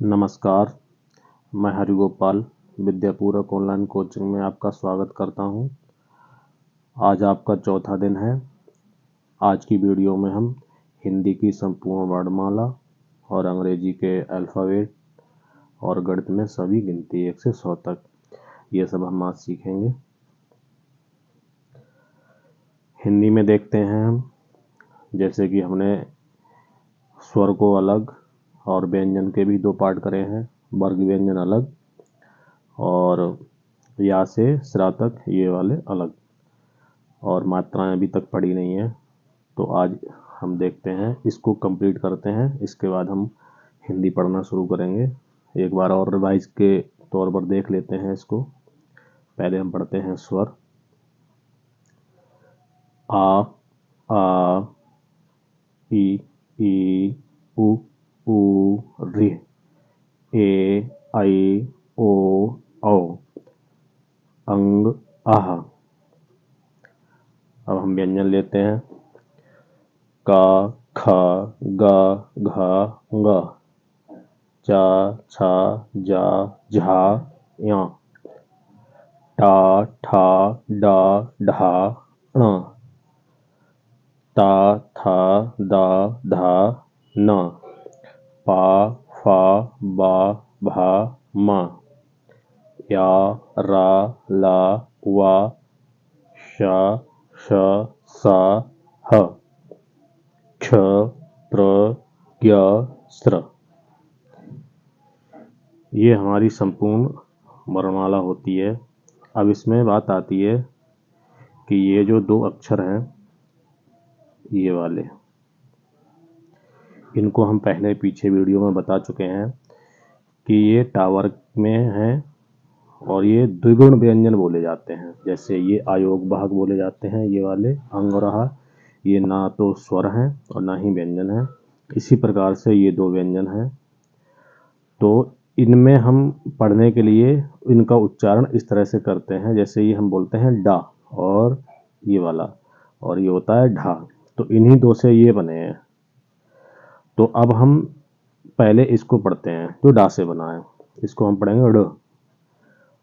नमस्कार, मैं Harigopal विद्यापूरक online coaching में आपका स्वागत करता हूं। आज आपका चौथा दिन है। आज की वीडियो में हम हिंदी की संपूर्ण वर्णमाला और अंग्रेजी के अल्फ़ाबेट और गणित में सभी गिनती 1 से 100 तक ये सब हम आज सीखेंगे। हिंदी में देखते हैं हम, जैसे कि हमने स्वर को अलग और व्यंजन के भी 2 पार्ट करे हैं, वर्ग व्यंजन अलग और या से स्रा तक ये वाले अलग, और मात्राएं अभी तक पढ़ी नहीं है। तो आज हम देखते हैं, इसको कंप्लीट करते हैं, इसके बाद हम हिंदी पढ़ना शुरू करेंगे। एक बार और रिवाइज के तौर पर देख लेते हैं इसको। पहले हम पढ़ते हैं स्वर। आ, ई, उ, रि, ए, ऐ, ओ, औ, अंग, आह। अब हम व्यंजन लेते हैं। का, ख, ग, घ, ङ, च, छ, ज, झ, ञ, ट, ठ, ड, ढ, ण, त, थ, द, ध, न, प, फ, ब, भ, म, य, र, ल, व, श, ष, स, ह, क्ष, प्र, ज्ञ, स्त्र। ये हमारी संपूर्ण वर्णमाला होती है। अब इसमें बात आती है कि ये जो 2 अक्षर हैं, ये वाले, इनको हम पहले पीछे वीडियो में बता चुके हैं कि ये टावर्क में हैं और ये द्विगुण व्यंजन बोले जाते हैं। जैसे ये अयोग भाग बोले जाते हैं, ये वाले अंग रहा, ये ना तो स्वर हैं और ना ही व्यंजन है। इसी प्रकार से ये 2 व्यंजन हैं। तो इनमें हम पढ़ने के लिए इनका उच्चारण इस तरह से करते हैं, जैसे ये हम बोलते हैं डा, और ये वाला, और ये होता है ढा। तो इन्हीं 2 से ये बने हैं। तो अब हम पहले इसको पढ़ते हैं जो डा से बना है। इसको हम पढ़ेंगे ड़,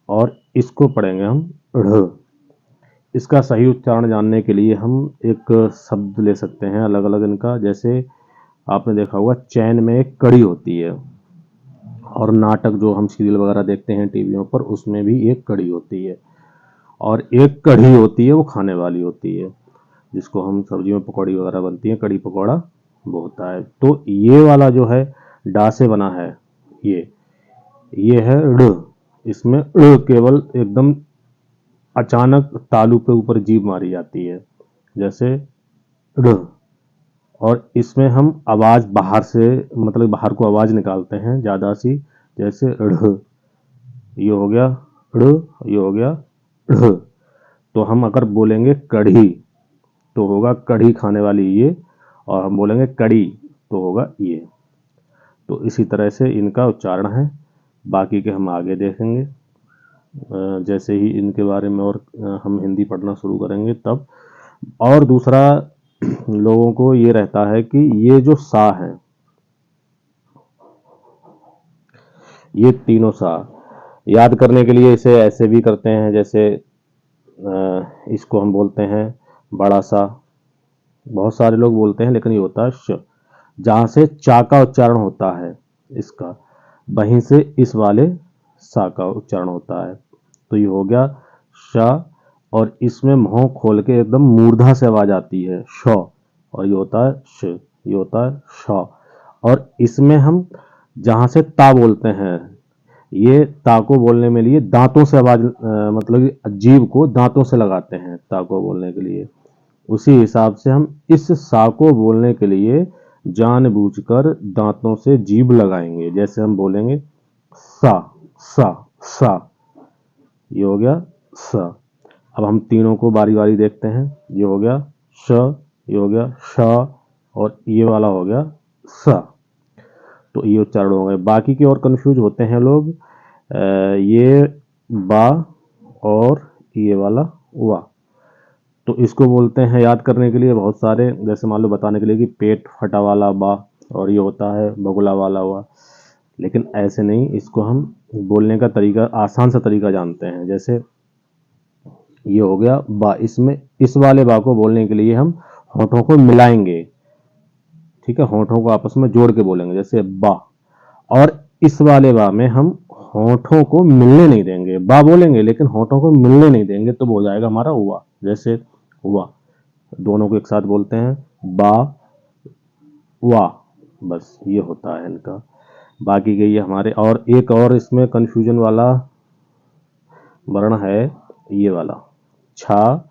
और इसको पढ़ेंगे हम ढ़। इसका सही उच्चारण जानने के लिए हम एक शब्द ले सकते हैं अलग अलग इनका। जैसे आपने देखा होगा चैन में एक कड़ी होती है, और नाटक जो हम सीरियल वगैरह देखते हैं टीवियों पर, उसमें भी एक कड़ी होती है, और एक कढ़ी होती है, वो खाने वाली होती है, जिसको हम सब्जियों में पकौड़ी वगैरह बनती है, कड़ी पकौड़ा वो होता है। तो ये वाला जो है डा से बना है, ये है ड़। इसमें ड़ केवल एकदम अचानक तालू पे ऊपर जीभ मारी जाती है, जैसे ड़। और इसमें हम आवाज बाहर से, मतलब बाहर को आवाज निकालते हैं ज्यादा सी, जैसे ढ़। ये हो गया ड़, ये हो गया ढ़। तो हम अगर बोलेंगे कढ़ी तो होगा कढ़ी खाने वाली ये, और हम बोलेंगे कड़ी तो होगा ये। तो इसी तरह से इनका उच्चारण है। बाकी के हम आगे देखेंगे, जैसे ही इनके बारे में और हम हिंदी पढ़ना शुरू करेंगे तब। और दूसरा लोगों को ये रहता है कि ये जो सा है, ये तीनों सा याद करने के लिए इसे ऐसे भी करते हैं, जैसे इसको हम बोलते हैं बड़ा सा, बहुत सारे लोग बोलते हैं, लेकिन ये होता है श। जहां से चा का उच्चारण होता है इसका, वहीं से इस वाले सा का उच्चारण होता है। तो ये हो गया श, और इसमें मुंह खोल के एकदम मूर्धा से आवाज आती है श, और ये होता है श, ये होता है श। और इसमें हम जहां से ता बोलते हैं, ये ता को बोलने में लिए दांतों से आवाज, मतलब जीभ को दांतों से लगाते हैं ता को बोलने के लिए। उसी हिसाब से हम इस सा को बोलने के लिए जानबूझकर दांतों से जीभ लगाएंगे। जैसे हम बोलेंगे सा सा सा, ये हो गया स। अब हम तीनों को बारी बारी देखते हैं। ये हो गया श, ये हो गया श, और ये वाला हो गया स। तो ये उच्चारण हो गए। बाकी के और कंफ्यूज होते हैं लोग, ये बा और ये वाला वा। तो इसको बोलते हैं याद करने के लिए बहुत सारे, जैसे मान लो बताने के लिए कि पेट फटा वाला बा, और ये होता है बगुला वाला हुआ। लेकिन ऐसे नहीं, इसको हम बोलने का तरीका, आसान सा तरीका जानते हैं। जैसे ये हो गया बा, इसमें इस वाले बा को बोलने के लिए हम होठों को मिलाएंगे, ठीक है, होठों को आपस में जोड़ के बोलेंगे, जैसे बा। और इस वाले बा में हम होठों को मिलने नहीं देंगे, बा बोलेंगे लेकिन होठों को मिलने नहीं देंगे, तो हो जाएगा हमारा हुआ। जैसे हुआ, दोनों को एक साथ बोलते हैं, बा वाह, बस ये होता है इनका। बाकी के ये हमारे, और एक और इसमें कंफ्यूजन वाला वर्ण है, ये वाला छा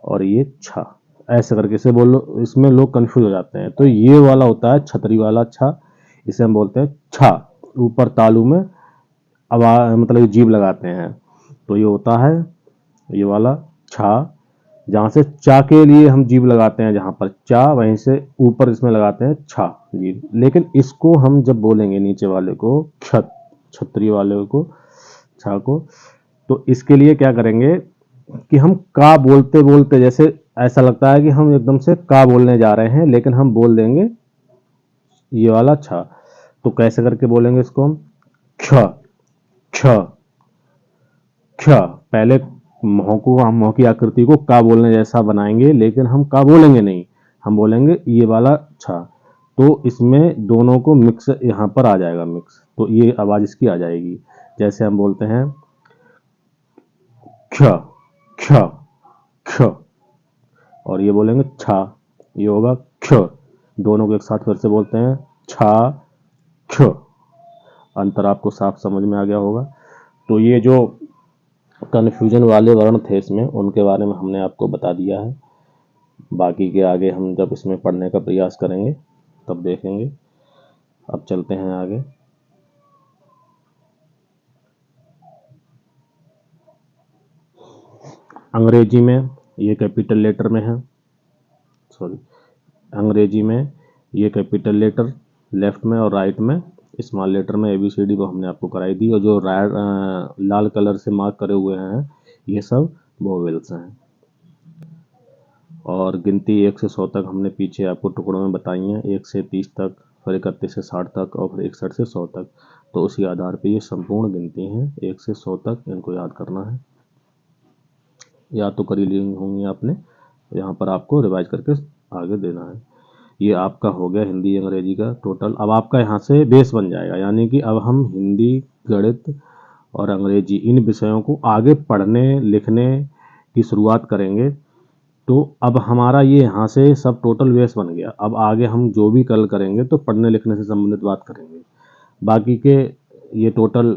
और ये छा, ऐसे करके से बोलो, इसमें लोग कंफ्यूज हो जाते हैं। तो ये वाला होता है छतरी वाला छा, इसे हम बोलते हैं छा। ऊपर तालू में आवाज, मतलब जीभ लगाते हैं, तो ये होता है ये वाला छा। जहाँ से चा के लिए हम जीभ लगाते हैं, जहाँ पर चा, वहीं से ऊपर इसमें लगाते हैं छा जीभ। लेकिन इसको हम जब बोलेंगे नीचे वाले को, छतरी वाले को, छा को, तो इसके लिए क्या करेंगे कि हम का बोलते बोलते, जैसे ऐसा लगता है कि हम एकदम से का बोलने जा रहे हैं, लेकिन हम बोल देंगे ये वाला छा। तो कैसे करके बोलेंगे इसको हम, क्ष क्ष क्ष। पहले मुंह को, हम मुंह की आकृति को का बोलने जैसा बनाएंगे, लेकिन हम का बोलेंगे नहीं, हम बोलेंगे ये वाला छा। तो इसमें दोनों को मिक्स यहाँ पर आ जाएगा, मिक्स, तो ये आवाज इसकी आ जाएगी। जैसे हम बोलते हैं क्ष क्ष क्ष, और ये बोलेंगे छा, ये होगा क्ष। दोनों को एक साथ फिर से बोलते हैं, छा क्ष। अंतर आपको साफ समझ में आ गया होगा। तो ये जो कन्फ्यूजन वाले वर्ण थे इसमें, उनके बारे में हमने आपको बता दिया है। बाकी के आगे हम जब इसमें पढ़ने का प्रयास करेंगे तब देखेंगे। अब चलते हैं आगे। अंग्रेजी में ये कैपिटल लेटर में है, सॉरी, अंग्रेजी में ये कैपिटल लेटर लेफ्ट में और राइट में स्मॉल लेटर में ABCD वो हमने आपको कराई दी। और जो लाल कलर से मार्क करे हुए हैं, ये सब वोवेल्स हैं। और गिनती 1 से 100 तक हमने पीछे आपको टुकड़ों में बताई हैं, 1 से 30 तक, फिर 31 से 60 तक, और फिर 61 से 100 तक। तो उसी आधार पे ये संपूर्ण गिनती हैं, 1 से 100 तक इनको याद करना है, या तो करी ली होंगी आपने, यहाँ पर आपको रिवाइज करके आगे देना है। ये आपका हो गया हिंदी अंग्रेजी का टोटल। अब आपका यहाँ से बेस बन जाएगा, यानी कि अब हम हिंदी, गणित और अंग्रेजी इन विषयों को आगे पढ़ने लिखने की शुरुआत करेंगे। तो अब हमारा ये यहाँ से सब टोटल बेस बन गया। अब आगे हम जो भी कल करेंगे तो पढ़ने लिखने से संबंधित बात करेंगे। बाकी के ये टोटल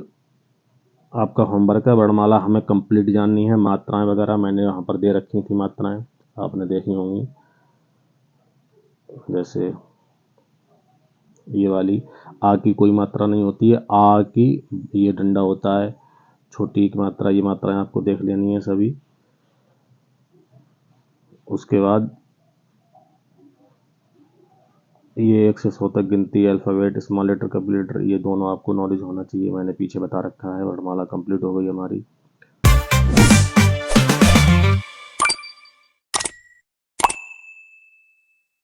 आपका होमवर्क है। वर्णमाला हमें कंप्लीट जाननी है, मात्राएं वगैरह मैंने यहाँ पर दे रखी थी, मात्राएं आपने देखी होंगी। जैसे ये वाली आ की कोई मात्रा नहीं होती है, आ की ये डंडा होता है, छोटी की मात्रा, ये मात्राएं आपको देख लेनी है सभी। उसके बाद ये 1 से 100 तक गिनती, alphabet, small letter, capital letter, ये दोनों आपको नॉलेज होना चाहिए, मैंने पीछे बता रखा है। वर्णमाला कंप्लीट हो गई हमारी।